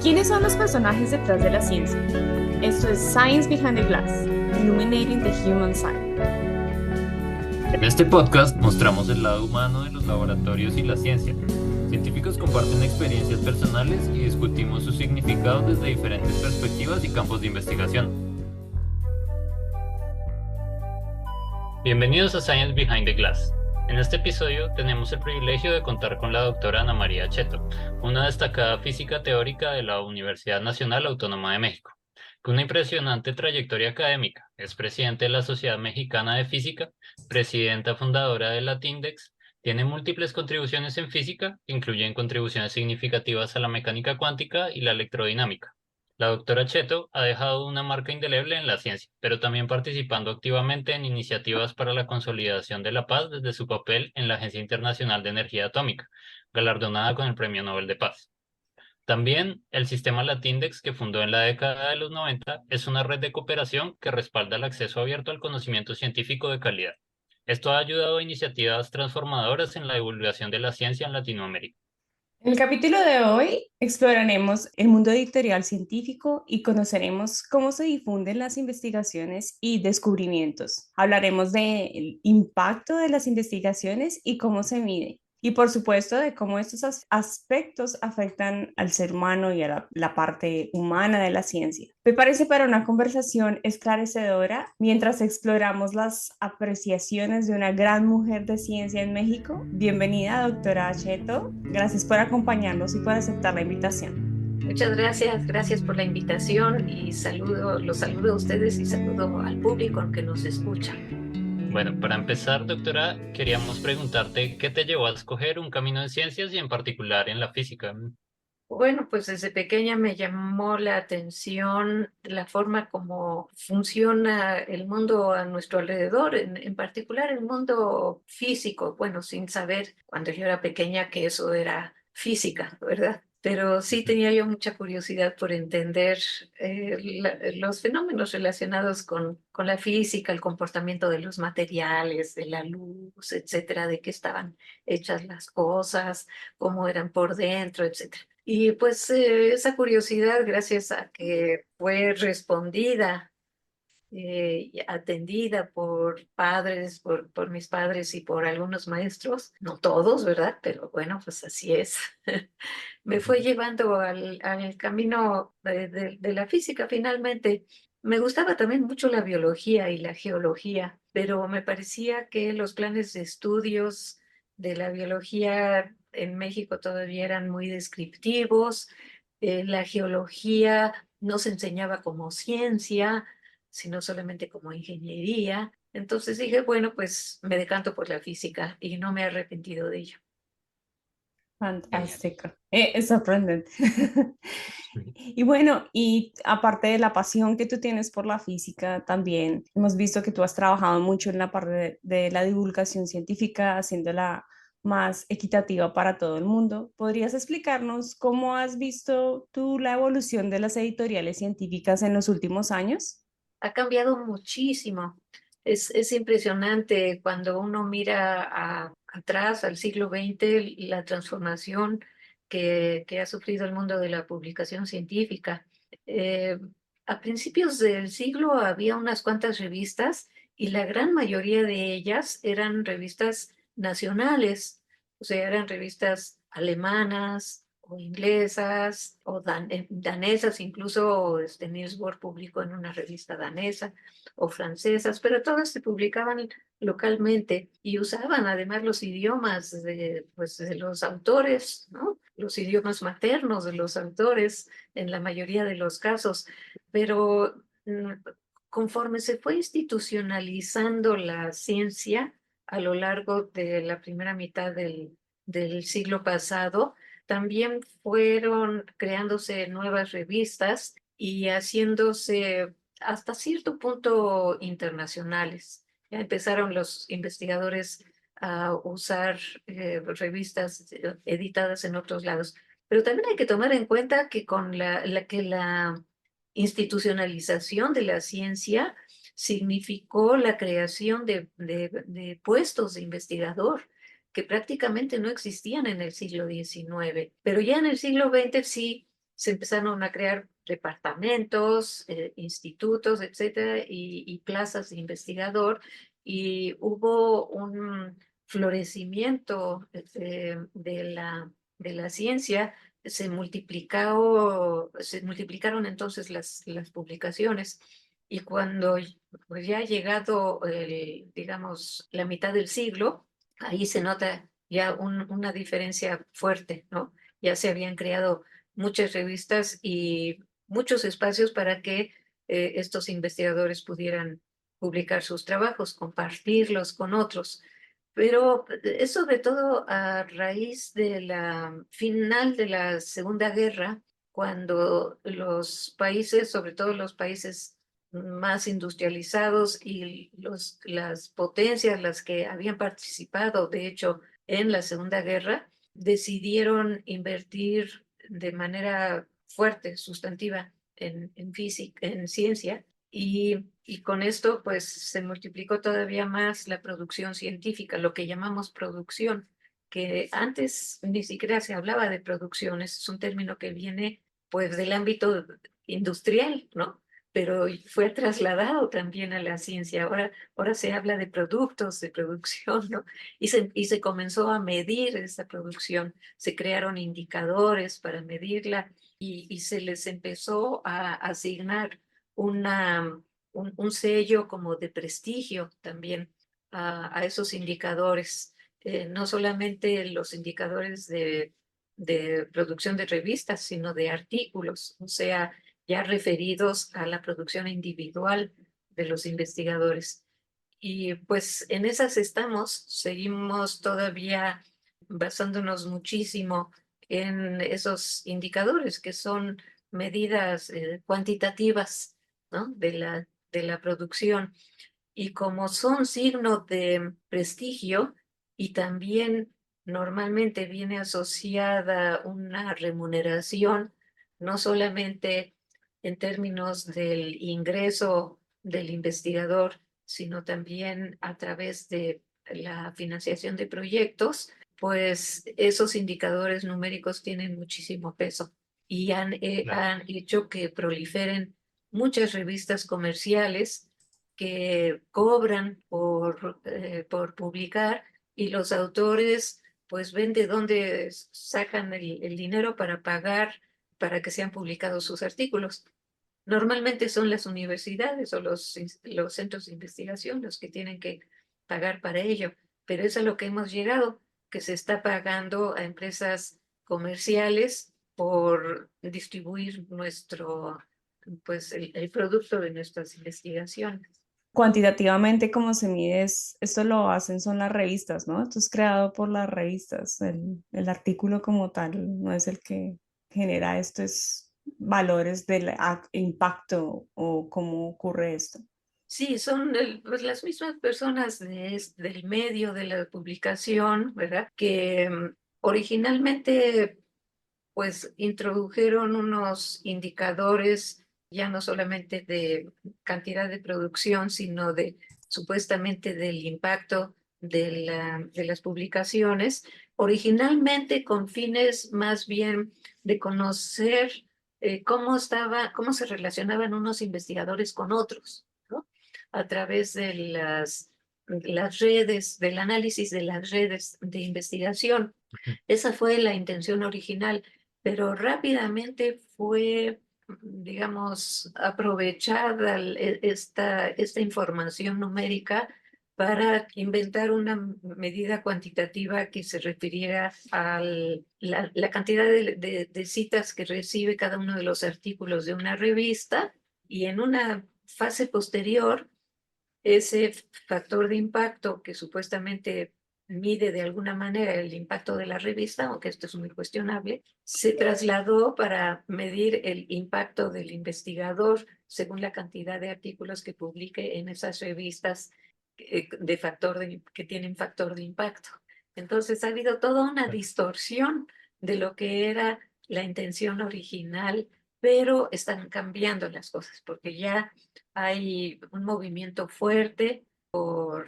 ¿Quiénes son los personajes detrás de la ciencia? Esto es Science Behind the Glass, Illuminating the Human Side. En este podcast mostramos el lado humano de los laboratorios y la ciencia. Científicos comparten experiencias personales y discutimos sus significados desde diferentes perspectivas y campos de investigación. Bienvenidos a Science Behind the Glass. En este episodio tenemos el privilegio de contar con la doctora Ana María Cheto, una destacada física teórica de la Universidad Nacional Autónoma de México. Con una impresionante trayectoria académica, es presidente de la Sociedad Mexicana de Física, presidenta fundadora de la TINDEX, tiene múltiples contribuciones en física, que incluyen contribuciones significativas a la mecánica cuántica y la electrodinámica. La doctora Cheto ha dejado una marca indeleble en la ciencia, pero también participando activamente en iniciativas para la consolidación de la paz desde su papel en la Agencia Internacional de Energía Atómica, galardonada con el Premio Nobel de Paz. También el sistema Latindex, que fundó en la década de los 90, es una red de cooperación que respalda el acceso abierto al conocimiento científico de calidad. Esto ha ayudado a iniciativas transformadoras en la divulgación de la ciencia en Latinoamérica. En el capítulo de hoy exploraremos el mundo editorial científico y conoceremos cómo se difunden las investigaciones y descubrimientos. Hablaremos del impacto de las investigaciones y cómo se mide. Y por supuesto de cómo estos aspectos afectan al ser humano y a la parte humana de la ciencia. Me parece para una conversación esclarecedora mientras exploramos las apreciaciones de una gran mujer de ciencia en México. Bienvenida, doctora Cheto. Gracias por acompañarnos y por aceptar la invitación. Muchas gracias, gracias por la invitación y los saludo a ustedes y saludo al público que nos escucha. Bueno, para empezar, doctora, queríamos preguntarte qué te llevó a escoger un camino en ciencias y en particular en la física. Bueno, pues desde pequeña me llamó la atención la forma como funciona el mundo a nuestro alrededor, en particular el mundo físico, bueno, sin saber cuando yo era pequeña que eso era física, ¿verdad? Pero sí tenía yo mucha curiosidad por entender los fenómenos relacionados con la física, el comportamiento de los materiales, de la luz, etcétera, de qué estaban hechas las cosas, cómo eran por dentro, etcétera. Y pues esa curiosidad, gracias a que fue respondida y atendida por padres, por mis padres y por algunos maestros, no todos, ¿verdad? Pero bueno, pues así es. Me fue llevando al camino de la física finalmente. Me gustaba también mucho la biología y la geología, pero me parecía que los planes de estudios de la biología en México todavía eran muy descriptivos. La geología no se enseñaba como ciencia, sino solamente como ingeniería. Entonces dije, bueno, pues me decanto por la física y no me he arrepentido de ello. Genial. Fantástico. Es sorprendente. Y bueno, y aparte de la pasión que tú tienes por la física, también hemos visto que tú has trabajado mucho en la parte de la divulgación científica, haciéndola más equitativa para todo el mundo. ¿Podrías explicarnos cómo has visto tú la evolución de las editoriales científicas en los últimos años? Ha cambiado muchísimo. Es impresionante cuando uno mira atrás al siglo XX, la transformación que ha sufrido el mundo de la publicación científica. Eh, a principios del siglo había unas cuantas revistas y la gran mayoría de ellas eran revistas nacionales, o sea, eran revistas alemanas o inglesas o danesas, incluso Niels Bohr publicó en una revista danesa o francesas, pero todas se publicaban localmente y usaban además los idiomas pues, de los autores, ¿no? Los idiomas maternos de los autores en la mayoría de los casos, pero conforme se fue institucionalizando la ciencia a lo largo de la primera mitad del siglo pasado, también fueron creándose nuevas revistas y haciéndose hasta cierto punto internacionales. Ya empezaron los investigadores a usar revistas editadas en otros lados. Pero también hay que tomar en cuenta que con la institucionalización de la ciencia significó la creación de puestos de investigador que prácticamente no existían en el siglo XIX, pero ya en el siglo XX sí se empezaron a crear departamentos, institutos, etcétera, y plazas de investigador, y hubo un florecimiento de la ciencia. Se multiplicaron entonces las publicaciones, y cuando pues, ya ha llegado, digamos, la mitad del siglo, ahí se nota ya una diferencia fuerte, ¿no? Ya se habían creado muchas revistas y muchos espacios para que estos investigadores pudieran publicar sus trabajos, compartirlos con otros. Pero es sobre todo a raíz de la final de la Segunda Guerra, cuando los países, sobre todo los países más industrializados y las potencias, las que habían participado, de hecho, en la Segunda Guerra, decidieron invertir de manera fuerte, sustantiva, en física, en ciencia, y con esto pues se multiplicó todavía más la producción científica, lo que llamamos producción, que antes ni siquiera se hablaba de producción. Es un término que viene pues del ámbito industrial, ¿no? Pero fue trasladado también a la ciencia. Ahora se habla de productos, de producción, ¿no? Y se comenzó a medir esa producción, se crearon indicadores para medirla, y se les empezó a asignar un sello como de prestigio también a esos indicadores. No solamente los indicadores de producción de revistas, sino de artículos, o sea, ya referidos a la producción individual de los investigadores. Y pues en esas estamos, seguimos todavía basándonos muchísimo en esos indicadores, que son medidas cuantitativas, ¿no? de la producción. Y como son signo de prestigio, y también normalmente viene asociada una remuneración, no solamente en términos del ingreso del investigador, sino también a través de la financiación de proyectos, pues esos indicadores numéricos tienen muchísimo peso, y Claro. han hecho que proliferen muchas revistas comerciales que cobran por publicar, y los autores pues ven de dónde sacan el dinero para pagar para que sean publicados sus artículos. Normalmente son las universidades o los centros de investigación los que tienen que pagar para ello, pero es a lo que hemos llegado, que se está pagando a empresas comerciales por distribuir pues el producto de nuestras investigaciones. Cuantitativamente, como se mide, esto lo hacen son las revistas, ¿no? Esto es creado por las revistas. El artículo como tal no es el que genera esto, es valores del impacto o cómo ocurre esto. Sí, son pues, las mismas personas del medio de la publicación, ¿verdad? Que originalmente pues introdujeron unos indicadores ya no solamente de cantidad de producción, sino de supuestamente del impacto de las publicaciones, originalmente con fines más bien de conocer cómo se relacionaban unos investigadores con otros, ¿no? A través de las redes, del análisis de las redes de investigación. Esa fue la intención original, pero rápidamente fue, digamos, aprovechada esta información numérica para inventar una medida cuantitativa que se refiriera a la cantidad de citas que recibe cada uno de los artículos de una revista, y en una fase posterior ese factor de impacto que supuestamente mide de alguna manera el impacto de la revista, aunque esto es muy cuestionable, se trasladó para medir el impacto del investigador según la cantidad de artículos que publique en esas revistas que tienen factor de impacto. Entonces ha habido toda una distorsión de lo que era la intención original, pero están cambiando las cosas porque ya hay un movimiento fuerte por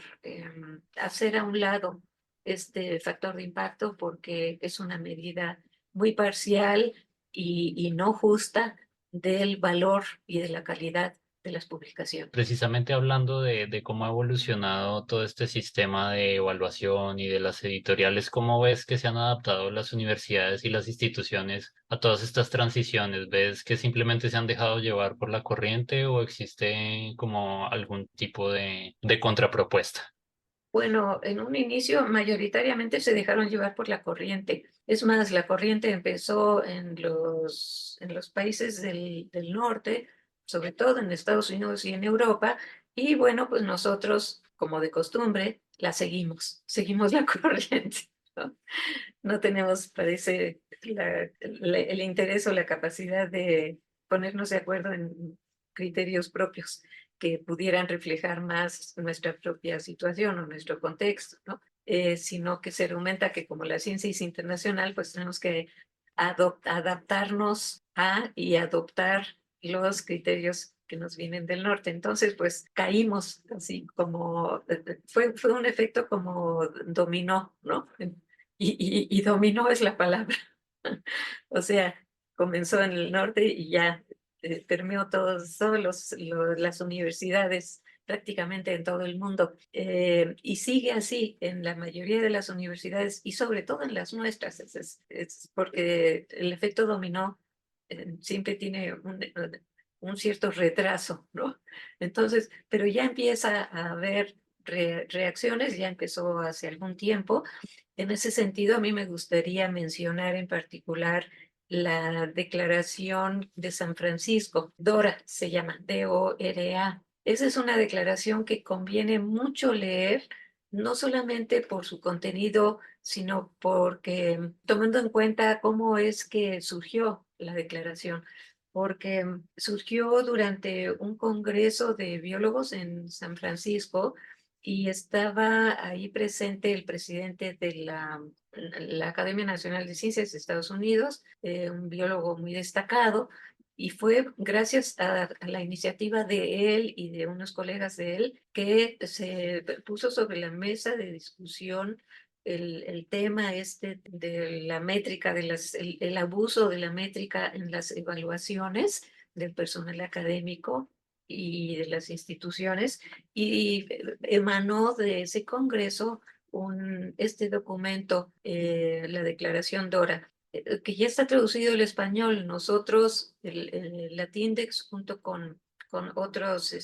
hacer a un lado este factor de impacto, porque es una medida muy parcial y no justa del valor y de la calidad de las publicaciones. Precisamente hablando de cómo ha evolucionado todo este sistema de evaluación y de las editoriales, ¿cómo ves que se han adaptado las universidades y las instituciones a todas estas transiciones? ¿Ves que simplemente se han dejado llevar por la corriente o existe como algún tipo de contrapropuesta? Bueno, en un inicio mayoritariamente se dejaron llevar por la corriente. Es más, la corriente empezó en los países del norte, sobre todo en Estados Unidos y en Europa, y bueno, pues nosotros, como de costumbre, la seguimos la corriente, ¿no? No tenemos, parece, el interés o la capacidad de ponernos de acuerdo en criterios propios que pudieran reflejar más nuestra propia situación o nuestro contexto, ¿no? Sino que se argumenta que como la ciencia es internacional, pues tenemos que adaptarnos a y adoptar los criterios que nos vienen del norte. Entonces, pues caímos así como, fue un efecto como dominó, ¿no? Y dominó es la palabra. O sea, comenzó en el norte y ya permeó todas las universidades prácticamente en todo el mundo. Y sigue así en la mayoría de las universidades y sobre todo en las nuestras. Es porque el efecto dominó siempre tiene un cierto retraso, ¿no? Entonces, pero ya empieza a haber reacciones, ya empezó hace algún tiempo. En ese sentido, a mí me gustaría mencionar en particular la Declaración de San Francisco. DORA se llama, DORA. Esa es una declaración que conviene mucho leer, no solamente por su contenido, sino porque tomando en cuenta cómo es que surgió la declaración, porque surgió durante un congreso de biólogos en San Francisco y estaba ahí presente el presidente de la Academia Nacional de Ciencias de Estados Unidos, un biólogo muy destacado, y fue gracias a la iniciativa de él y de unos colegas de él que se puso sobre la mesa de discusión el tema este de la métrica, el abuso de la métrica en las evaluaciones del personal académico y de las instituciones, y emanó de ese congreso este documento, la Declaración DORA, que ya está traducido al español. Nosotros, el Latindex, junto con otros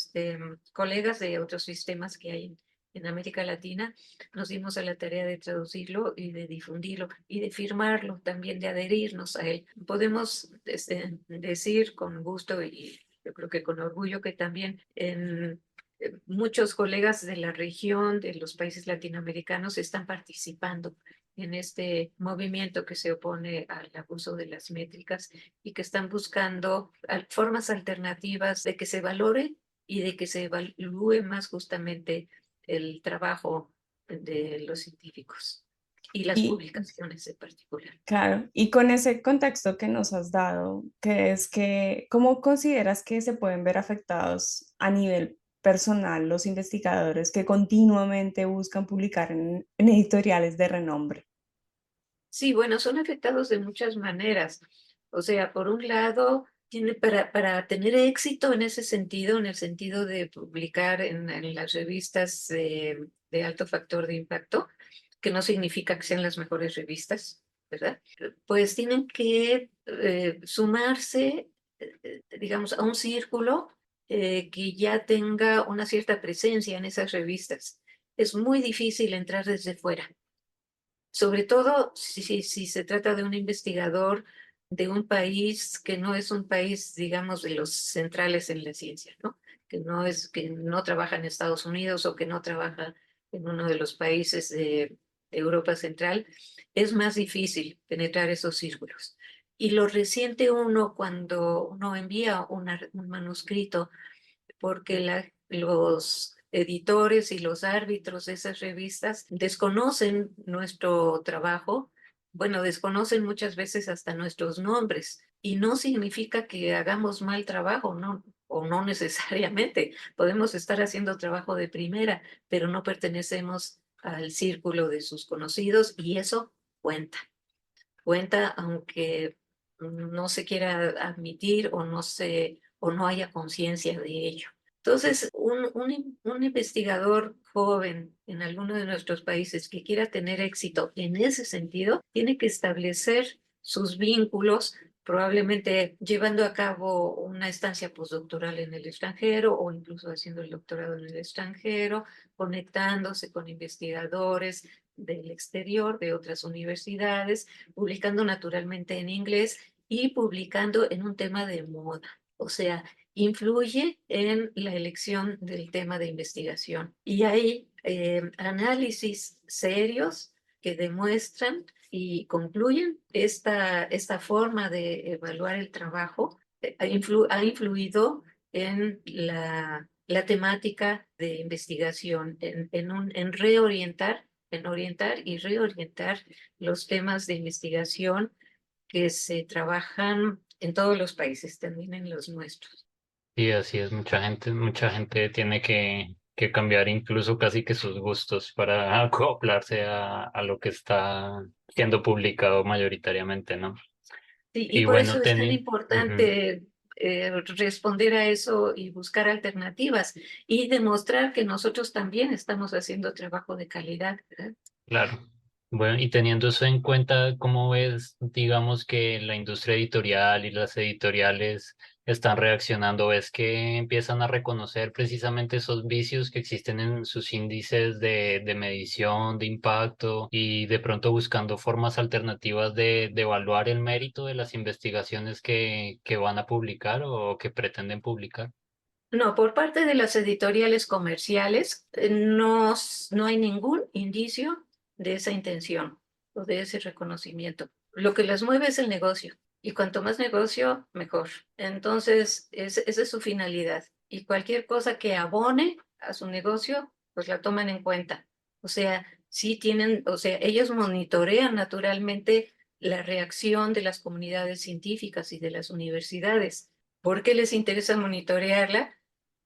colegas de otros sistemas que hay en América Latina, nos dimos a la tarea de traducirlo y de difundirlo y de firmarlo, también de adherirnos a él. Podemos decir con gusto y yo creo que con orgullo que también muchos colegas de la región, de los países latinoamericanos, están participando en este movimiento que se opone al abuso de las métricas y que están buscando formas alternativas de que se valore y de que se evalúe más justamente el trabajo de los científicos y las Y publicaciones en particular. claro, y con ese contexto que nos has dado, que es que, ¿cómo consideras que se pueden ver afectados a nivel personal los investigadores que continuamente buscan publicar en editoriales de renombre? Sí, bueno, son afectados de muchas maneras. O sea, por un lado, para tener éxito en ese sentido, en el sentido de publicar en las revistas de alto factor de impacto, que no significa que sean las mejores revistas, ¿verdad? Pues tienen que sumarse, digamos, a un círculo que ya tenga una cierta presencia en esas revistas. Es muy difícil entrar desde fuera, sobre todo si se trata de un investigador de un país que no es un país, digamos, de los centrales en la ciencia, ¿no? Que no trabaja en Estados Unidos o que no trabaja en uno de los países de Europa Central. Es más difícil penetrar esos círculos. Y lo resiente uno cuando uno envía un manuscrito, porque los editores y los árbitros de esas revistas desconocen nuestro trabajo, bueno, desconocen muchas veces hasta nuestros nombres, y no significa que hagamos mal trabajo, no, o no necesariamente. Podemos estar haciendo trabajo de primera, pero no pertenecemos al círculo de sus conocidos, y eso cuenta, aunque no se quiera admitir o no haya conciencia de ello. Entonces, un investigador joven en alguno de nuestros países que quiera tener éxito en ese sentido, tiene que establecer sus vínculos, probablemente llevando a cabo una estancia postdoctoral en el extranjero o incluso haciendo el doctorado en el extranjero, conectándose con investigadores del exterior, de otras universidades, publicando naturalmente en inglés y publicando en un tema de moda. O sea, influye en la elección del tema de investigación. Y hay análisis serios que demuestran y concluyen esta forma de evaluar el trabajo ha influido en la temática de investigación, en orientar y reorientar los temas de investigación que se trabajan en todos los países, también en los nuestros. Y así es, mucha gente tiene que cambiar incluso casi que sus gustos para acoplarse a lo que está siendo publicado mayoritariamente, ¿no? Sí, y Y por bueno, eso es tan Tenny, ujú, importante responder a eso y buscar alternativas y demostrar que nosotros también estamos haciendo trabajo de calidad, ¿verdad? claro. Bueno, y teniendo eso en cuenta, ¿cómo ves, digamos, que la industria editorial y las editoriales están reaccionando? ¿Ves que empiezan a reconocer precisamente esos vicios que existen en sus índices de medición, de impacto y de pronto buscando formas alternativas de evaluar el mérito de las investigaciones que van a publicar o que pretenden publicar? No, por parte de las editoriales comerciales no hay ningún indicio de esa intención o de ese reconocimiento. Lo que las mueve es el negocio y cuanto más negocio, mejor. Entonces, esa es su finalidad y cualquier cosa que abone a su negocio, pues la toman en cuenta. O sea, sí tienen, o sea, ellos monitorean naturalmente la reacción de las comunidades científicas y de las universidades. ¿Por qué les interesa monitorearla?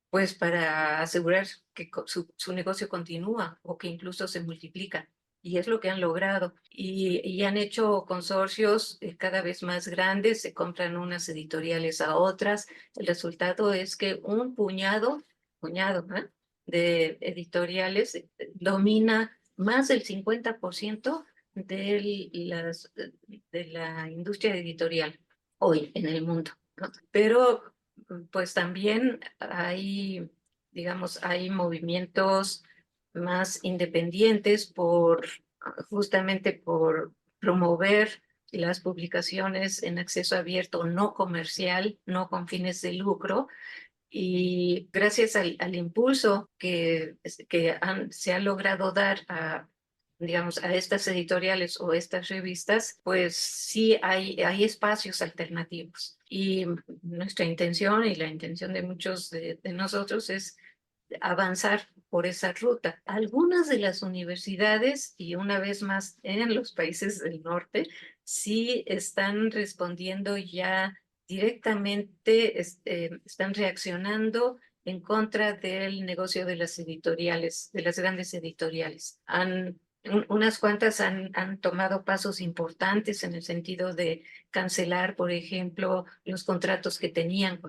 Pues para asegurar que su negocio continúa o que incluso se multiplica. Y es lo que han logrado. Y han hecho consorcios cada vez más grandes, se compran unas editoriales a otras. El resultado es que un puñado, ¿eh? de editoriales domina más del 50% de la industria editorial hoy en el mundo, ¿no? Pero pues también hay, digamos, hay movimientos más independientes justamente por promover las publicaciones en acceso abierto, no comercial, no con fines de lucro. Y gracias al impulso se ha logrado dar digamos, a estas editoriales o estas revistas, pues sí hay espacios alternativos. Y nuestra intención y la intención de muchos de nosotros es avanzar por esa ruta. Algunas de las universidades, y una vez más en los países del norte, sí están respondiendo ya directamente, están reaccionando en contra del negocio de las editoriales, de las grandes editoriales. Unas cuantas han tomado pasos importantes en el sentido de cancelar, por ejemplo, los contratos que tenían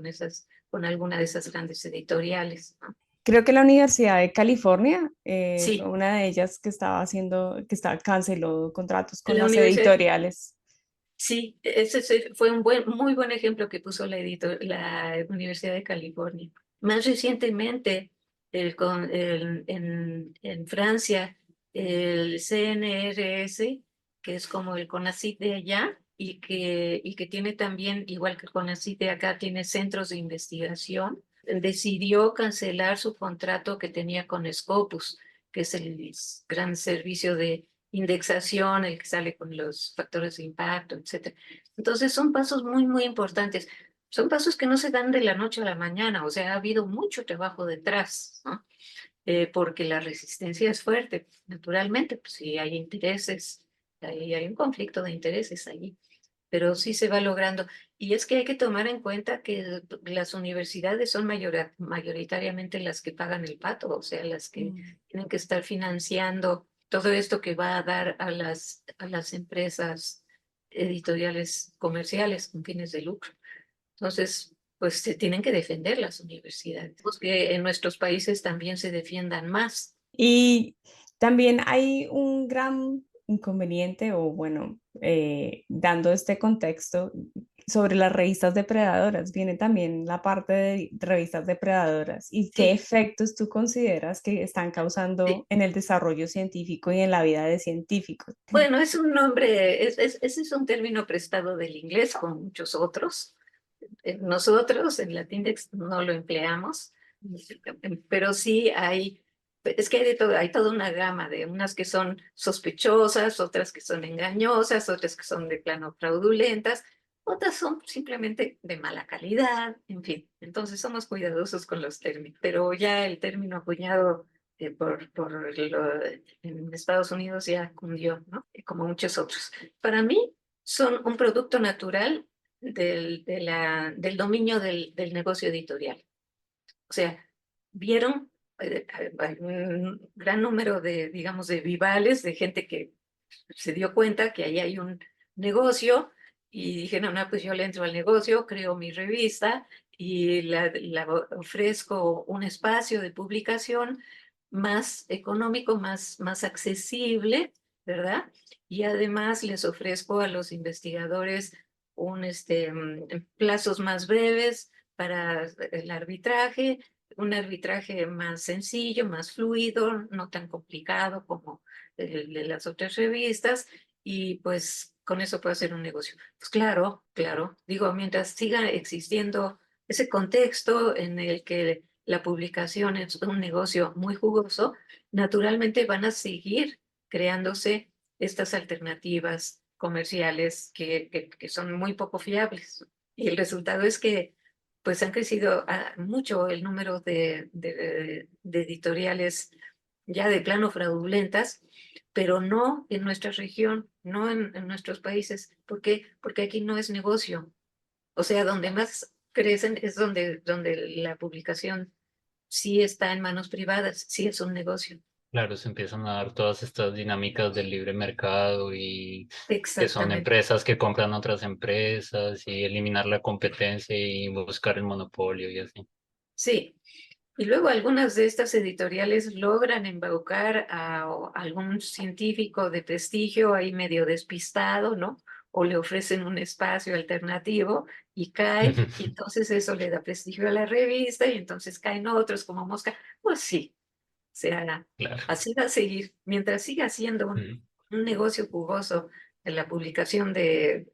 con alguna de esas grandes editoriales, ¿no? Creo que la Universidad de California fue Sí, una de ellas que estaba canceló contratos con la las universidad, editoriales. sí, ese fue un muy buen ejemplo que puso la Universidad de California. Más recientemente, en Francia, el CNRS, que es como el CONACYT de allá, y que tiene también, igual que el CONACYT de acá, tiene centros de investigación, decidió cancelar su contrato que tenía con Scopus, que es el gran servicio de indexación, el que sale con los factores de impacto, etcétera. Entonces son pasos muy importantes. Son pasos que no se dan de la noche a la mañana, o sea, ha habido mucho trabajo detrás, ¿no? Porque la resistencia es fuerte, naturalmente, pues si hay intereses, hay un conflicto de intereses allí, pero sí se va logrando. Y es que hay que tomar en cuenta que las universidades son mayoritariamente las que pagan el pato, o sea, las que Mm. tienen que estar financiando todo esto que va a dar a las empresas editoriales comerciales con fines de lucro. Entonces, pues se tienen que defender las universidades, pues que en nuestros países también se defiendan más. Y también hay un gran inconveniente, o bueno, dando este contexto sobre las revistas depredadoras, viene también la parte de revistas depredadoras y qué Sí, efectos tú consideras que están causando sí. en el desarrollo científico y en la vida de científicos. Bueno, es un nombre, ese es un término prestado del inglés con muchos otros. Nosotros en Latindex no lo empleamos, pero sí hay, es que hay de todo, hay toda una gama de unas que son sospechosas, otras que son engañosas, otras que son de plano fraudulentas, otras son simplemente de mala calidad, en fin. Entonces somos cuidadosos con los términos, pero ya el término acuñado en Estados Unidos ya cundió, ¿no? Como muchos otros. Para mí son un producto natural del dominio del negocio editorial. O sea, vieron hay un gran número de, digamos, de vivales, de gente que se dio cuenta que ahí hay un negocio y dijeron, no, pues yo le entro al negocio, creo mi revista y la ofrezco un espacio de publicación más económico, más accesible, ¿verdad? Y además les ofrezco a los investigadores plazos más breves para el arbitraje, un arbitraje más sencillo, más fluido, no tan complicado como el de las otras revistas, y pues con eso puedo hacer un negocio. Pues claro, claro, digo, mientras siga existiendo ese contexto en el que la publicación es un negocio muy jugoso, naturalmente van a seguir creándose estas alternativas comerciales que son muy poco fiables. Y el resultado es que pues han crecido mucho el número de editoriales ya de plano fraudulentas, pero no en nuestra región, no en nuestros países. ¿Por qué? Porque aquí no es negocio. O sea, donde más crecen es donde la publicación sí está en manos privadas, sí es un negocio. Claro, se empiezan a dar todas estas dinámicas del libre mercado y que son Exactamente. empresas que compran otras empresas y eliminar la competencia y buscar el monopolio y así. Sí. Y luego algunas de estas editoriales logran embaucar a algún científico de prestigio ahí medio despistado, ¿no? O le ofrecen un espacio alternativo y cae, y entonces eso le da prestigio a la revista y entonces caen otros como mosca. Pues sí, o sea, Claro. así va a seguir. Mientras siga siendo Mm. un negocio jugoso en la publicación de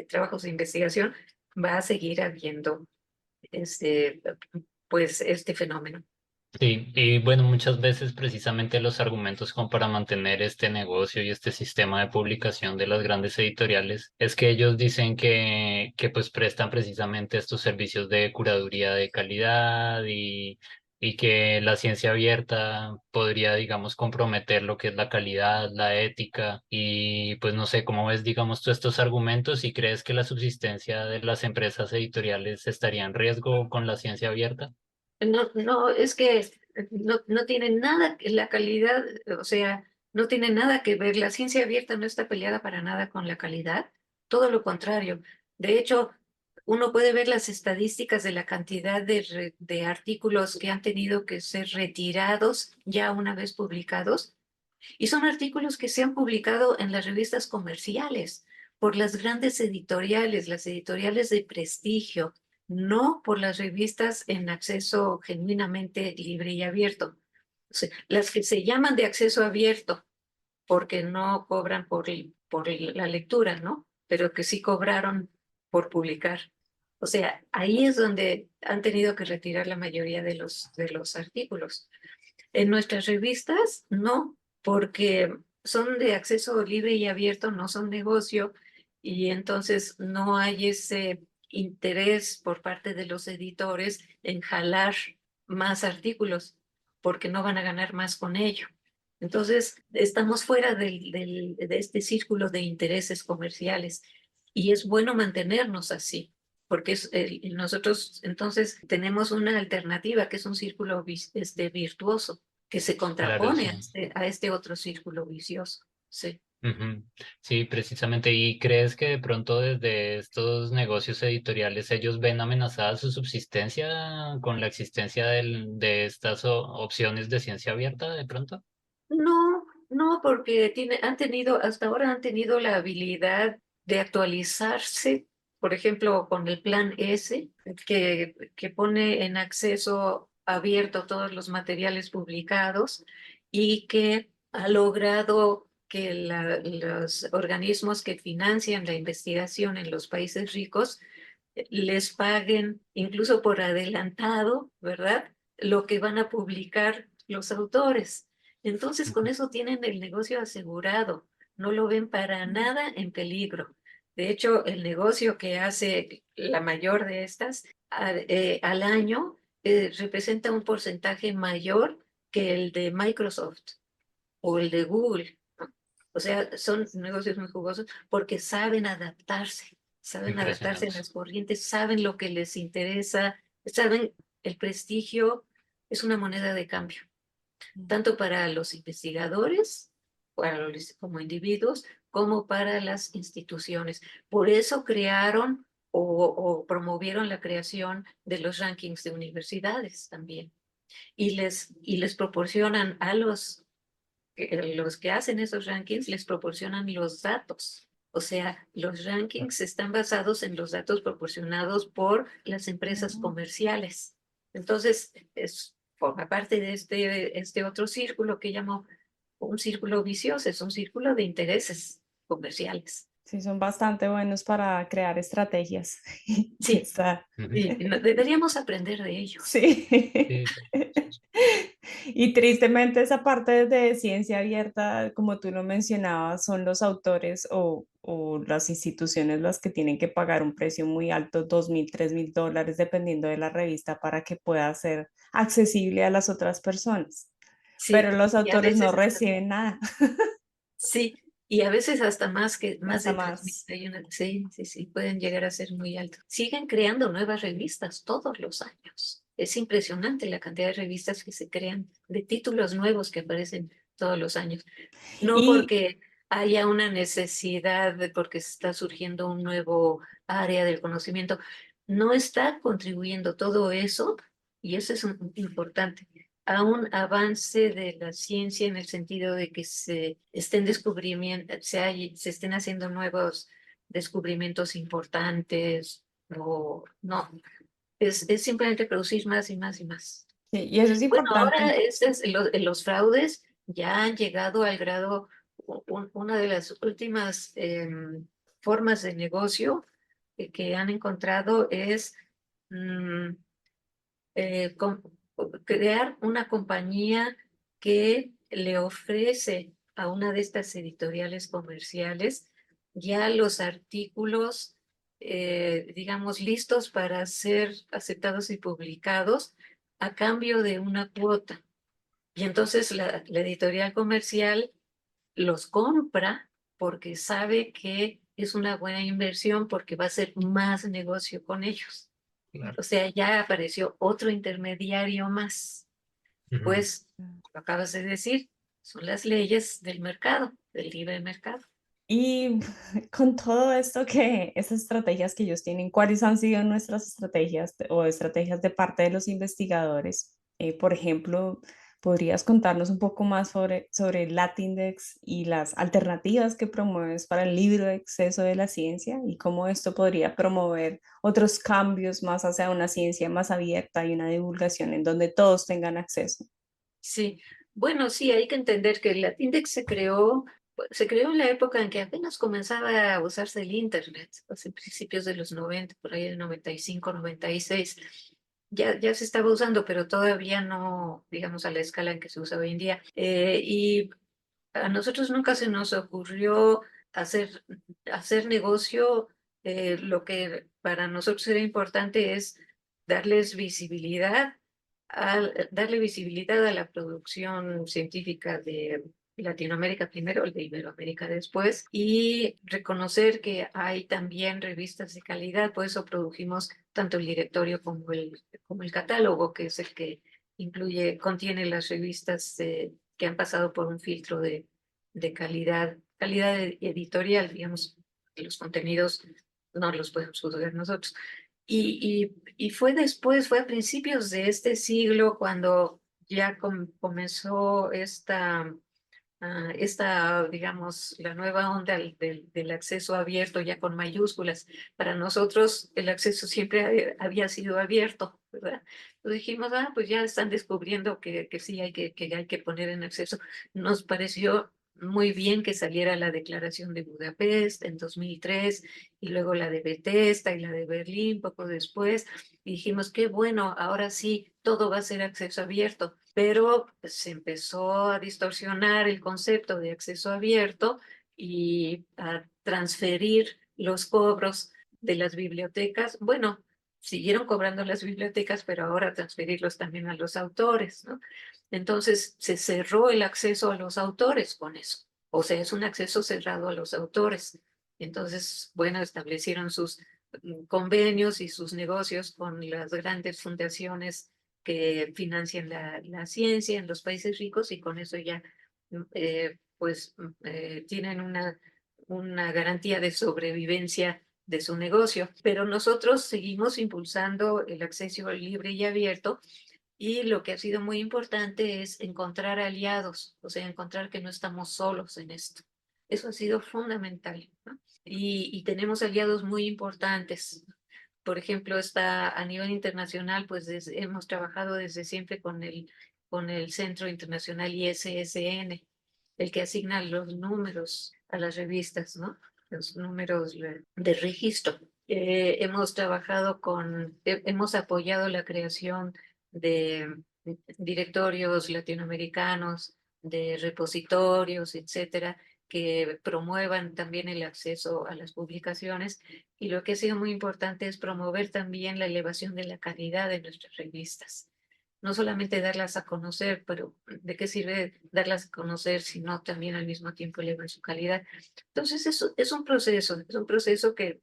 trabajos de investigación, va a seguir habiendo este, pues este fenómeno. Sí, y bueno, muchas veces precisamente los argumentos como para mantener este negocio y este sistema de publicación de las grandes editoriales es que ellos dicen que pues prestan precisamente estos servicios de curaduría de calidad y que la ciencia abierta podría, digamos, comprometer lo que es la calidad, la ética y pues no sé, ¿cómo ves, digamos, tú estos argumentos y crees que la subsistencia de las empresas editoriales estaría en riesgo con la ciencia abierta? No, no, es que no tiene nada que la calidad, o sea, no tiene nada que ver. La ciencia abierta no está peleada para nada con la calidad, todo lo contrario. De hecho, uno puede ver las estadísticas de la cantidad de artículos que han tenido que ser retirados ya una vez publicados, y son artículos que se han publicado en las revistas comerciales por las grandes editoriales, las editoriales de prestigio, no por las revistas en acceso genuinamente libre y abierto. O sea, las que se llaman de acceso abierto porque no cobran por la lectura, ¿no? Pero que sí cobraron por publicar. O sea, ahí es donde han tenido que retirar la mayoría de los artículos. En nuestras revistas, no, porque son de acceso libre y abierto, no son negocio, y entonces no hay ese interés por parte de los editores en jalar más artículos, porque no van a ganar más con ello. Entonces, estamos fuera de este círculo de intereses comerciales y es bueno mantenernos así, porque nosotros entonces tenemos una alternativa que es un círculo virtuoso que se Claro, contrapone sí. a este otro círculo vicioso. Sí. Ujú. Sí, precisamente. ¿Y crees que de pronto desde estos negocios editoriales ellos ven amenazada su subsistencia con la existencia de estas opciones de ciencia abierta de pronto? No, no, porque han tenido, hasta ahora han tenido la habilidad de actualizarse, por ejemplo, con el Plan S, que pone en acceso abierto todos los materiales publicados y que ha logrado que los organismos que financian la investigación en los países ricos les paguen incluso por adelantado, ¿verdad? Lo que van a publicar los autores. Entonces, con Ujú. eso tienen el negocio asegurado, no lo ven para nada en peligro. De hecho, el negocio que hace la mayor de estas al año representa un porcentaje mayor que el de Microsoft o el de Google, ¿no? O sea, son negocios muy jugosos porque saben adaptarse a Impresionante. las corrientes, saben lo que les interesa, saben el prestigio es una moneda de cambio tanto para los investigadores, como individuos, como para las instituciones. Por eso crearon o promovieron la creación de los rankings de universidades también. Y les proporcionan a los que hacen esos rankings, les proporcionan los datos. O sea, los rankings están basados en los datos proporcionados por las empresas Mm. comerciales. Entonces, forma parte de este otro círculo que llamo un círculo vicioso, es un círculo de intereses comerciales. Sí, son bastante buenos para crear estrategias. Y Sí, está. Ujú. y deberíamos aprender de ellos. Sí. Sí, Y tristemente esa parte de ciencia abierta, como tú lo mencionabas, son los autores o las instituciones las que tienen que pagar un precio muy alto, $2,000, $3,000, dependiendo de la revista, para que pueda ser accesible a las otras personas. Pero Sí, los y a autores no veces hasta reciben nada, sí, y a veces hasta más hasta de 3,000. más. Sí, sí, sí, pueden llegar a ser muy altos. Siguen creando nuevas revistas todos los años. Es impresionante la cantidad de revistas que se crean, de títulos nuevos que aparecen todos los años. No Y porque haya una necesidad, porque está surgiendo un nuevo área del conocimiento. No está contribuyendo todo eso, y eso es importante, a un avance de la ciencia en el sentido de que se estén descubrimiento, se estén haciendo nuevos descubrimientos importantes, o no, es simplemente producir más y más y más. sí, y eso es Bueno, ahora importante. los fraudes ya han llegado al grado, una de las últimas formas de negocio que han encontrado es mm, eh, com- crear una compañía que le ofrece a una de estas editoriales comerciales ya los artículos, digamos, listos para ser aceptados y publicados a cambio de una cuota. Y entonces la editorial comercial los compra porque sabe que es una buena inversión porque va a hacer más negocio con ellos. claro. O sea, ya apareció otro intermediario más. Ujú. Pues, lo acabas de decir, son las leyes del mercado, del libre mercado. Y con todo esto que esas estrategias que ellos tienen, ¿cuáles han sido nuestras estrategias o estrategias de parte de los investigadores? Por ejemplo, ¿podrías contarnos un poco más sobre Latindex y las alternativas que promueves para el libre acceso de la ciencia y cómo esto podría promover otros cambios más hacia una ciencia más abierta y una divulgación en donde todos tengan acceso? Sí, bueno, sí, hay que entender que el Latindex se creó en la época en que apenas comenzaba a usarse el Internet, pues en principios de los 90, por ahí el 95, 96. Ya se estaba usando, pero todavía no, digamos, a la escala en que se usa hoy en día. Y a nosotros nunca se nos ocurrió hacer, hacer negocio. Lo que para nosotros era importante es darles visibilidad, darle visibilidad a la producción científica de Latinoamérica primero, el de Iberoamérica después, y reconocer que hay también revistas de calidad. Por eso produjimos tanto el directorio como el catálogo, que es el que contiene las revistas que han pasado por un filtro de calidad calidad editorial, digamos, los contenidos no los podemos juzgar nosotros. Y fue después, fue a principios de este siglo cuando ya comenzó digamos, la nueva onda del acceso abierto ya con mayúsculas. Para nosotros el acceso siempre había sido abierto, ¿verdad? Entonces dijimos, pues ya están descubriendo que sí hay que poner en acceso. Nos pareció muy bien que saliera la Declaración de Budapest en 2003 y luego la de Bethesda y la de Berlín poco después. Y dijimos, qué bueno, ahora sí, todo va a ser acceso abierto, pero se empezó a distorsionar el concepto de acceso abierto y a transferir los cobros de las bibliotecas. Bueno, siguieron cobrando las bibliotecas, pero ahora transferirlos también a los autores, ¿no? Entonces se cerró el acceso a los autores con eso. O sea, es un acceso cerrado a los autores. Entonces, bueno, establecieron sus convenios y sus negocios con las grandes fundaciones que financian la ciencia en los países ricos y con eso ya tienen una garantía de sobrevivencia de su negocio. Pero nosotros seguimos impulsando el acceso libre y abierto y lo que ha sido muy importante es encontrar aliados, o sea, encontrar que no estamos solos en esto. Eso ha sido fundamental, ¿no? Y tenemos aliados muy importantes. Por ejemplo, está a nivel internacional, pues hemos trabajado desde siempre con el Centro Internacional ISSN, el que asigna los números a las revistas, ¿no? Los números de registro. Hemos apoyado la creación de directorios latinoamericanos, de repositorios, etcétera, que promuevan también el acceso a las publicaciones. Y lo que ha sido muy importante es promover también la elevación de la calidad de nuestras revistas. No solamente darlas a conocer, pero ¿de qué sirve darlas a conocer si no también al mismo tiempo elevar su calidad? Entonces, eso es un proceso que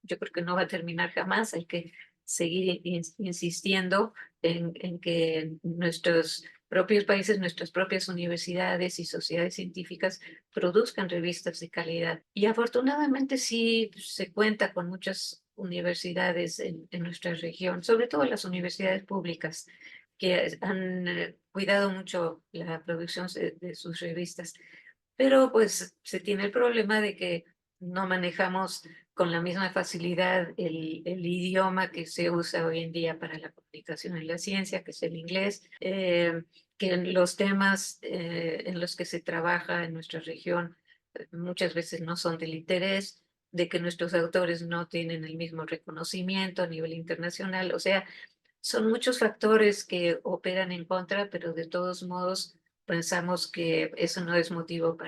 yo creo que no va a terminar jamás. Hay que seguir insistiendo en que nuestros propios países, nuestras propias universidades y sociedades científicas produzcan revistas de calidad. Y afortunadamente sí se cuenta con muchas universidades en nuestra región, sobre todo las universidades públicas, que han cuidado mucho la producción de sus revistas. Pero pues se tiene el problema de que no manejamos con la misma facilidad el idioma que se usa hoy en día para la comunicación en la ciencia, que es el inglés, que los temas en los que se trabaja en nuestra región muchas veces no son del interés, de que nuestros autores no tienen el mismo reconocimiento a nivel internacional. O sea, son muchos factores que operan en contra, pero de todos modos pensamos que eso no es motivo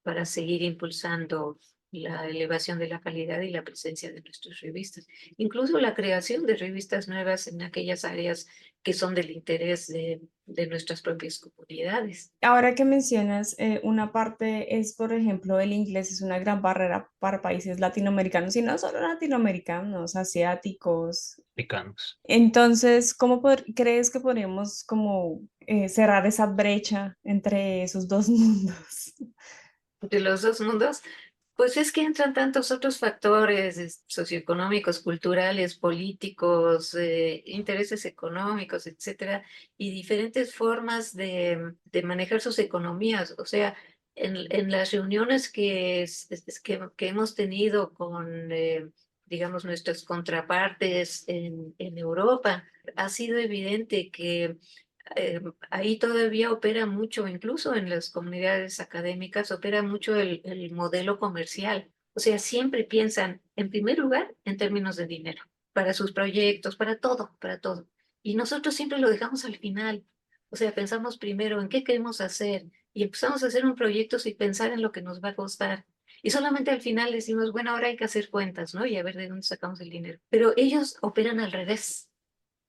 para seguir impulsando la elevación de la calidad y la presencia de nuestras revistas. Incluso la creación de revistas nuevas en aquellas áreas que son del interés de nuestras propias comunidades. Ahora que mencionas, una parte es, por ejemplo, el inglés es una gran barrera para países latinoamericanos y no solo latinoamericanos, asiáticos. Mexicanos. Entonces, crees que podemos como cerrar esa brecha entre esos dos mundos? De los dos mundos, pues es que entran tantos otros factores socioeconómicos, culturales, políticos, intereses económicos, etcétera, y diferentes formas de manejar sus economías. O sea, en las reuniones que hemos tenido con, digamos, nuestras contrapartes en Europa, ha sido evidente que ahí todavía opera mucho, incluso en las comunidades académicas, opera mucho el modelo comercial. O sea, siempre piensan, en primer lugar, en términos de dinero, para sus proyectos, para todo, para todo. Y nosotros siempre lo dejamos al final. O sea, pensamos primero en qué queremos hacer y empezamos a hacer un proyecto sin pensar en lo que nos va a costar. Y solamente al final decimos, bueno, ahora hay que hacer cuentas, ¿no? Y a ver de dónde sacamos el dinero. Pero ellos operan al revés.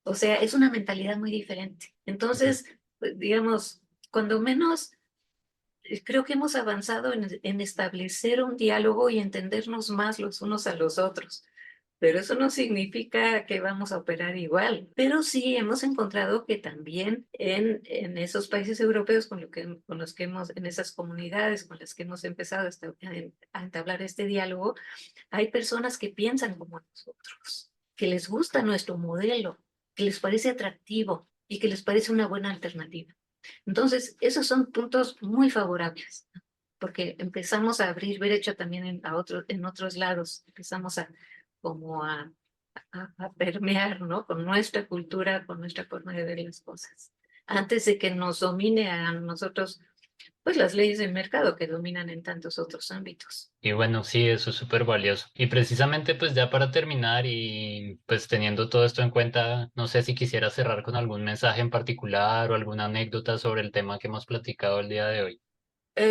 O sea, es una mentalidad muy diferente. Entonces, pues, digamos, cuando menos creo que hemos avanzado en establecer un diálogo y entendernos más los unos a los otros. pero eso no significa que vamos a operar igual. Pero sí hemos encontrado que también en esos países europeos con los que hemos, en esas comunidades con las que hemos empezado a entablar este diálogo, hay personas que piensan como nosotros, que les gusta nuestro modelo, que les parece atractivo y que les parece una buena alternativa. Entonces, esos son puntos muy favorables, porque empezamos a abrir brecha también en otros lados, empezamos como a permear, ¿no? Con nuestra cultura, con nuestra forma de ver las cosas, antes de que nos domine a nosotros, pues las leyes del mercado que dominan en tantos otros ámbitos. Y bueno, sí, eso es súper valioso. Y precisamente pues ya para terminar y pues teniendo todo esto en cuenta, no sé si quisiera cerrar con algún mensaje en particular o alguna anécdota sobre el tema que hemos platicado el día de hoy.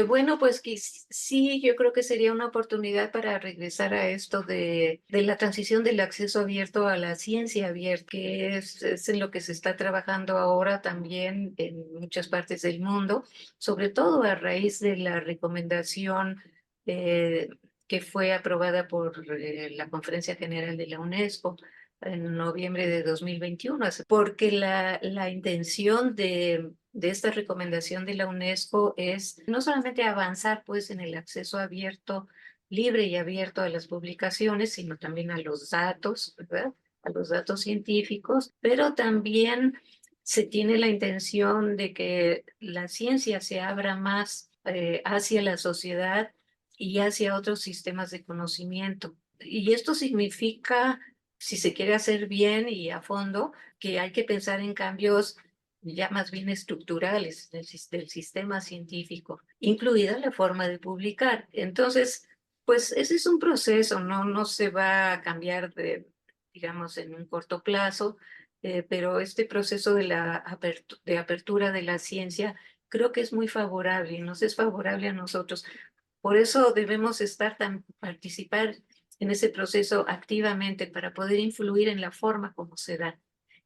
Bueno, pues sí, yo creo que sería una oportunidad para regresar a esto de la transición del acceso abierto a la ciencia abierta, que es en lo que se está trabajando ahora también en muchas partes del mundo, sobre todo a raíz de la recomendación eh, que fue aprobada por la Conferencia General de la UNESCO en noviembre de 2021, porque la intención de esta recomendación de la UNESCO es no solamente avanzar pues en el acceso abierto, libre y abierto a las publicaciones, sino también a los datos, ¿verdad? A los datos científicos, pero también se tiene la intención de que la ciencia se abra más hacia la sociedad y hacia otros sistemas de conocimiento. Y esto significa, si se quiere hacer bien y a fondo, que hay que pensar en cambios ya más bien estructurales del sistema científico, incluida la forma de publicar. Entonces, pues ese es un proceso, no se va a cambiar digamos, en un corto plazo, pero este proceso de apertura de la ciencia creo que es muy favorable y nos es favorable a nosotros. Por eso debemos participar en ese proceso activamente para poder influir en la forma como se da,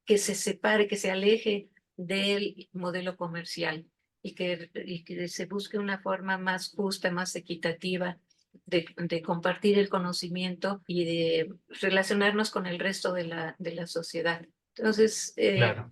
que se separe, que se aleje del modelo comercial y que se busque una forma más justa, más equitativa de compartir el conocimiento y de relacionarnos con el resto de la sociedad. Entonces, Claro.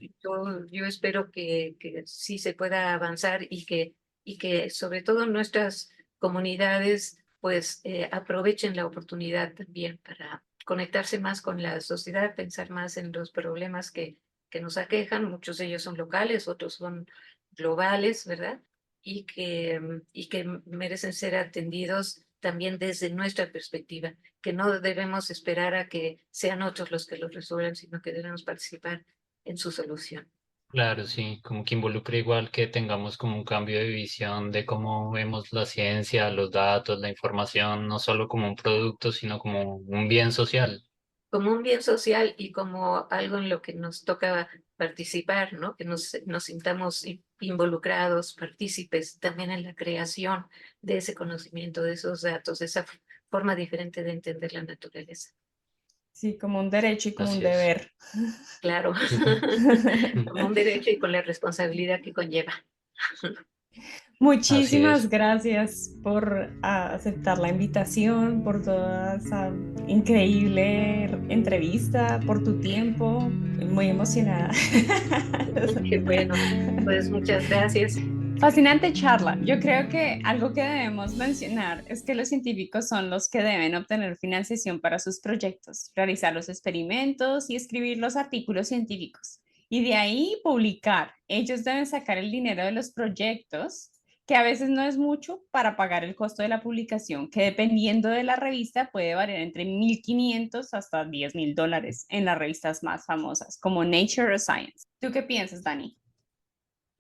yo espero que sí se pueda avanzar y que sobre todo nuestras comunidades pues aprovechen la oportunidad también para conectarse más con la sociedad, pensar más en los problemas que nos aquejan, muchos de ellos son locales, otros son globales, ¿verdad? Y que merecen ser atendidos también desde nuestra perspectiva, que no debemos esperar a que sean otros los que los resuelvan, sino que debemos participar en su solución. Claro, sí, como que involucra igual que tengamos como un cambio de visión de cómo vemos la ciencia, los datos, la información, no solo como un producto, sino como un bien social. Como un bien social y como algo en lo que nos toca participar, ¿no? Que nos sintamos involucrados, partícipes también en la creación de ese conocimiento, de esos datos, de esa forma diferente de entender la naturaleza. Sí, como un derecho y como un Así es. deber. Claro, como un derecho y con la responsabilidad que conlleva. Así Muchísimas es. gracias por aceptar la invitación, por toda esa increíble entrevista, por tu tiempo. Muy emocionada. Qué bueno, pues muchas gracias. Fascinante charla. Yo creo que algo que debemos mencionar es que los científicos son los que deben obtener financiación para sus proyectos, realizar los experimentos y escribir los artículos científicos. Y de ahí publicar. Ellos deben sacar el dinero de los proyectos, que a veces no es mucho para pagar el costo de la publicación, que dependiendo de la revista puede variar entre 1.500 hasta 10.000 dólares en las revistas más famosas, como Nature o Science. ¿Tú qué piensas, Dani?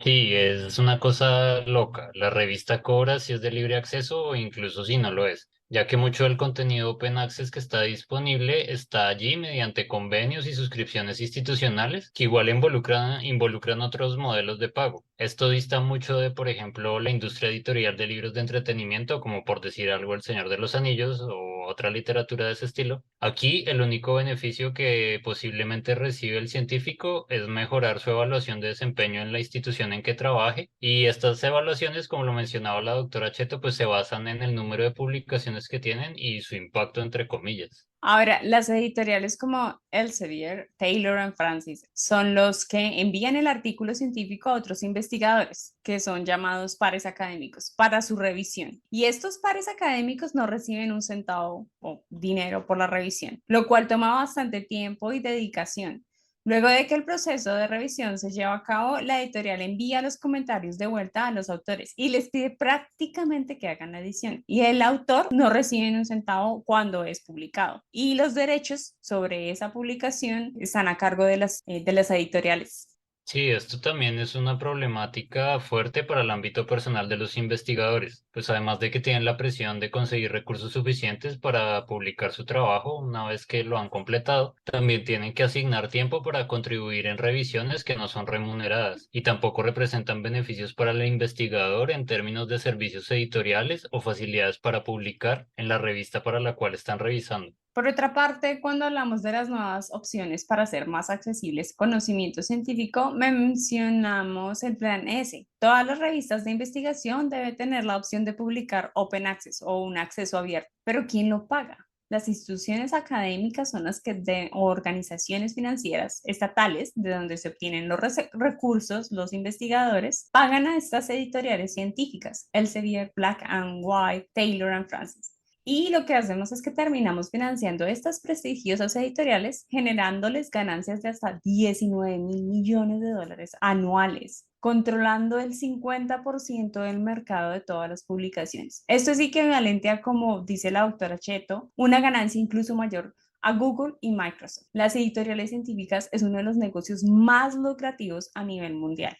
Sí, es una cosa loca. La revista cobra si es de libre acceso o incluso si no lo es, ya que mucho del contenido Open Access que está disponible está allí mediante convenios y suscripciones institucionales que igual involucran otros modelos de pago. Esto dista mucho de, por ejemplo, la industria editorial de libros de entretenimiento, como por decir algo El Señor de los Anillos o otra literatura de ese estilo. Aquí el único beneficio que posiblemente recibe el científico es mejorar su evaluación de desempeño en la institución en que trabaje y estas evaluaciones, como lo mencionaba la doctora Cheto, pues se basan en el número de publicaciones repercusiones que tienen y su impacto entre comillas. Ahora, las editoriales como Elsevier, Taylor and Francis son los que envían el artículo científico a otros investigadores, que son llamados pares académicos, para su revisión. Y estos pares académicos no reciben un centavo o dinero por la revisión, lo cual toma bastante tiempo y dedicación. Luego de que el proceso de revisión se lleva a cabo, la editorial envía los comentarios de vuelta a los autores y les pide prácticamente que hagan la edición. Y el autor no recibe un centavo cuando es publicado. Y los derechos sobre esa publicación están a cargo de las editoriales. Sí, esto también es una problemática fuerte para el ámbito personal de los investigadores, pues además de que tienen la presión de conseguir recursos suficientes para publicar su trabajo una vez que lo han completado, también tienen que asignar tiempo para contribuir en revisiones que no son remuneradas y tampoco representan beneficios para el investigador en términos de servicios editoriales o facilidades para publicar en la revista para la cual están revisando. Por otra parte, cuando hablamos de las nuevas opciones para hacer más accesibles conocimiento científico, mencionamos el Plan S. Todas las revistas de investigación deben tener la opción de publicar Open Access o un acceso abierto, pero ¿quién lo paga? Las instituciones académicas son las o organizaciones financieras estatales, de donde se obtienen los recursos, los investigadores, pagan a estas editoriales científicas, Elsevier, Black and White, Taylor and Francis. Y lo que hacemos es que terminamos financiando estas prestigiosas editoriales, generándoles ganancias de hasta 19.000 millones de dólares anuales, controlando el 50% del mercado de todas las publicaciones. Esto es equivalente a, como dice la doctora Cheto, una ganancia incluso mayor a Google y Microsoft. Las editoriales científicas es uno de los negocios más lucrativos a nivel mundial.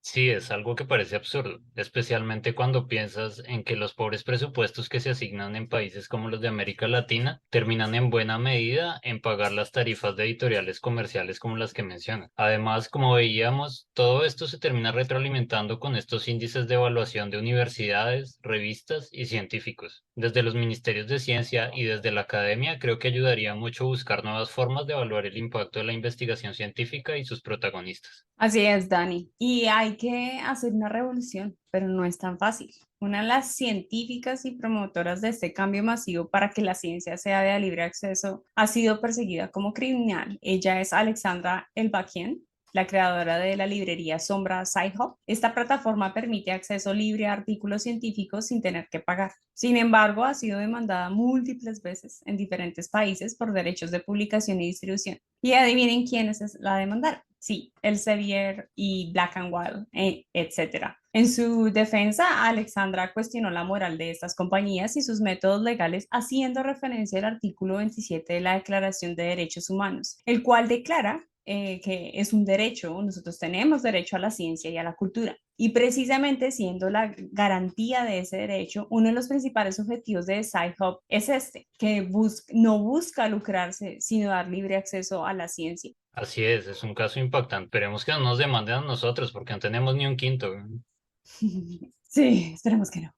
Sí, es algo que parece absurdo, especialmente cuando piensas en que los pobres presupuestos que se asignan en países como los de América Latina terminan en buena medida en pagar las tarifas de editoriales comerciales como las que mencionas. Además, como veíamos, todo esto se termina retroalimentando con estos índices de evaluación de universidades, revistas y científicos. Desde los ministerios de ciencia y desde la academia creo que ayudaría mucho buscar nuevas formas de evaluar el impacto de la investigación científica y sus protagonistas. Así es, Dani. Y hay que hacer una revolución, pero no es tan fácil. Una de las científicas y promotoras de este cambio masivo para que la ciencia sea de libre acceso ha sido perseguida como criminal. Ella es Alexandra Elbakyan, la creadora de la librería Sombra SciHub. Esta plataforma permite acceso libre a artículos científicos sin tener que pagar. Sin embargo, ha sido demandada múltiples veces en diferentes países por derechos de publicación y distribución. Y adivinen quiénes la demandaron. Sí, Elsevier y Black and White, etc. En su defensa, Alexandra cuestionó la moral de estas compañías y sus métodos legales, haciendo referencia al artículo 27 de la Declaración de Derechos Humanos, el cual declara que es un derecho, nosotros tenemos derecho a la ciencia y a la cultura. Y precisamente siendo la garantía de ese derecho, uno de los principales objetivos de SciHub es que no busca lucrarse, sino dar libre acceso a la ciencia. Así es un caso impactante. Esperemos que no nos demanden a nosotros porque no tenemos ni un quinto. Sí, esperemos que no.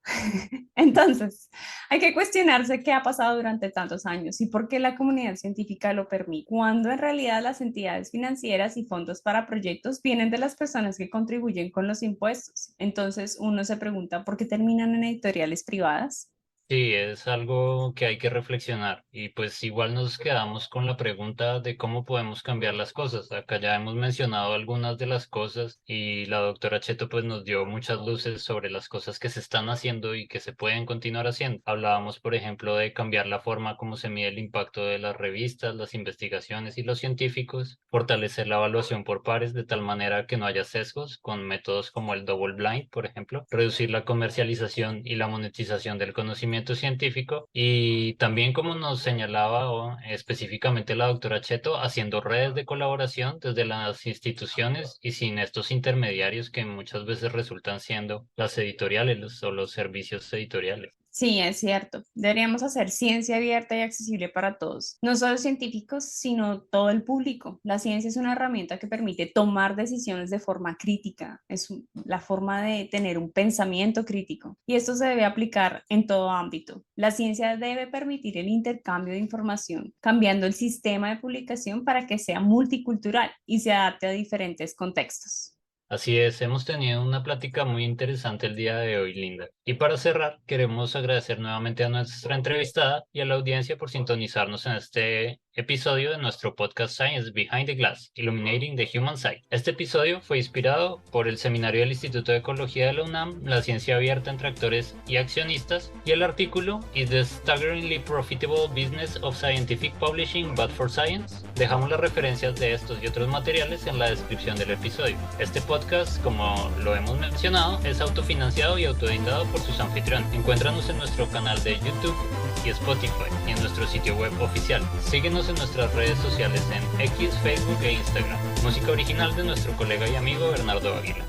Entonces, hay que cuestionarse qué ha pasado durante tantos años y por qué la comunidad científica lo permite, cuando en realidad las entidades financieras y fondos para proyectos vienen de las personas que contribuyen con los impuestos. Entonces, uno se pregunta por qué terminan en editoriales privadas. Sí, es algo que hay que reflexionar y pues igual nos quedamos con la pregunta de cómo podemos cambiar las cosas. Acá ya hemos mencionado algunas de las cosas y la doctora Cheto pues nos dio muchas luces sobre las cosas que se están haciendo y que se pueden continuar haciendo. Hablábamos, por ejemplo, de cambiar la forma como se mide el impacto de las revistas, las investigaciones y los científicos, fortalecer la evaluación por pares de tal manera que no haya sesgos con métodos como el double blind, por ejemplo, reducir la comercialización y la monetización del conocimiento científico y también como nos señalaba específicamente la doctora Cheto, haciendo redes de colaboración desde las instituciones y sin estos intermediarios que muchas veces resultan siendo las editoriales o los servicios editoriales. Sí, es cierto. Deberíamos hacer ciencia abierta y accesible para todos, no solo científicos, sino todo el público. La ciencia es una herramienta que permite tomar decisiones de forma crítica, la forma de tener un pensamiento crítico y esto se debe aplicar en todo ámbito. La ciencia debe permitir el intercambio de información, cambiando el sistema de publicación para que sea multicultural y se adapte a diferentes contextos. Así es, hemos tenido una plática muy interesante el día de hoy, Linda. Y para cerrar, queremos agradecer nuevamente a nuestra entrevistada y a la audiencia por sintonizarnos en este episodio de nuestro podcast Science Behind the Glass, Illuminating the Human Side. Este episodio fue inspirado por el seminario del Instituto de Ecología de la UNAM, La ciencia abierta entre actores y accionistas, y el artículo Is the Staggeringly Profitable Business of Scientific Publishing Bad for Science? Dejamos las referencias de estos y otros materiales en la descripción del episodio. Este podcast, como lo hemos mencionado, es autofinanciado y autoeditado por sus anfitriones. Encuéntranos en nuestro canal de YouTube y Spotify y en nuestro sitio web oficial. Síguenos en nuestras redes sociales en X, Facebook e Instagram. Música original de nuestro colega y amigo Bernardo Águila.